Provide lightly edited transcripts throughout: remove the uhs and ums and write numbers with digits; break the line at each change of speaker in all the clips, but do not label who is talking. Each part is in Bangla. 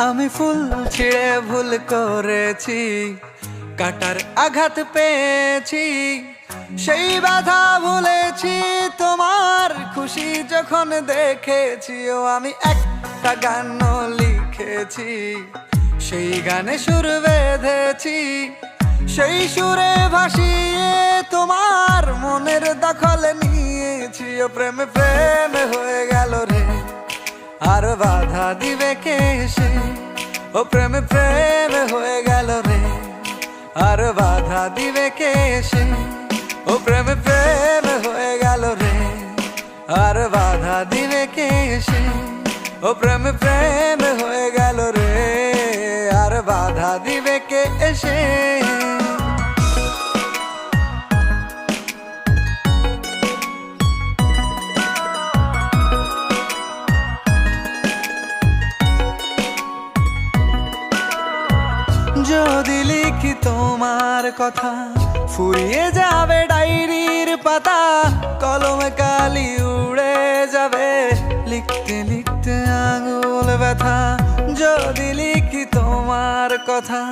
আমি ফুল ছিঁড়ে ভুল করেছি, কাটার আঘাত পেয়েছি, সেই ব্যথা ভুলেছি তোমার খুশি যখন দেখেছি। ও আমি একটা গান লিখেছি, সেই গানে সুর বেঁধেছি, সেই সুরে ভাসিয়ে তোমার মনের দখল নিয়েছি। ও প্রেমে প্রেমে হয়ে গেল রে, আর বাধা দিবে কে এসে? ও প্রেমে প্রেমে হয়ে গেল রে, আর বাধা দিবে কে এসে? ও প্রেমে প্রেমে হয়ে গেল রে, আর বাধা দিবে কে এসে? ও প্রেমে প্রেমে হয়ে গেল রে, আর বাধা দিবে কে এসে? যদি লিখি তোমার কথা, ফুরিয়ে যাবে ডায়েরির পাতা, কলমে কালি উড়ে যাবে, লিখতে লিখতে আঙুল ব্যথা। যদি লিখি তোমার কথা,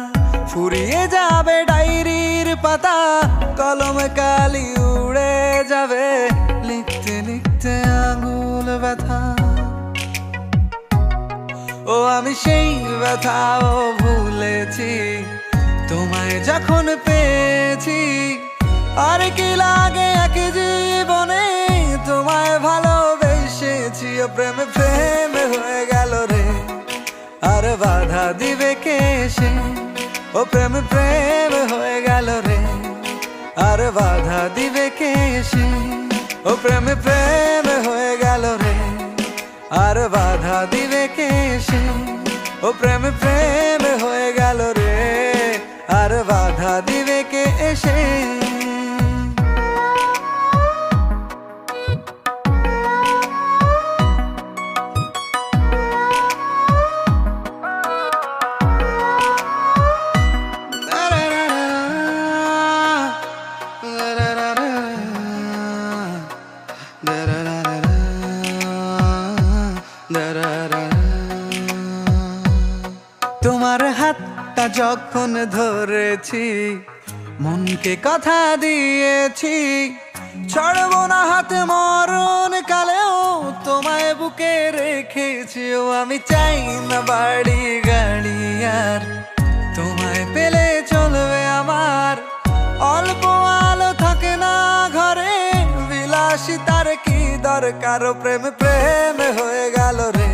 ফুরিয়ে যাবে ডায়েরির পাতা, কলমে কালি উড়ে যাবে, লিখতে লিখতে আঙুল ব্যথা। ও আমি সেই ব্যথাও ভুলেছি, তোমায় যখন পেয়েছি। আর কি লাগে এক জীবনে তোমায় ভালোবেসেছি। ও প্রেমে প্রেমে হয়ে গেল রে, আর বাধা দিবে কে এসে? ও প্রেমে প্রেমে হয়ে গেল রে, আর বাধা দিবে কে এসে? ও প্রেমে প্রেমে হয়ে গেল রে, আর বাধা দিবে কে এসে? ও প্রেমে প্রেমে হয়ে গেল রে, আর বাধা দিবে কে এসে? তোমার হাতটা যখন ধরেছি, মনকে কথা দিয়েছি, ছাড়বো না হাতে মরণ কালেও তোমায় বুকে রেখেছি। ও আমি চাই না বাড়ি গাড়ি আর, তোমায় পেলে চলবে আমার। অল্প আলো থাকে না ঘরে, বিলাসিতার কি দরকার? ও প্রেমে প্রেমে হয়ে গেল রে,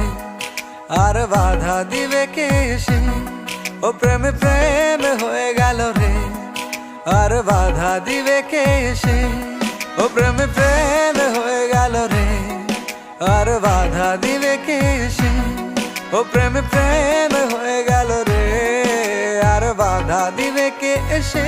আর বাধা দিবে কে এসে? ও প্রেমে প্রেমে হয়ে গেল রে, আর বাধা দিবে কে এসে? ও প্রেমে প্রেমে হয়ে গেল রে, আর বাধা দিবে কে এসে? ও প্রেমে প্রেমে হয়ে গেল রে, আর বাধা দিবে কে এসে?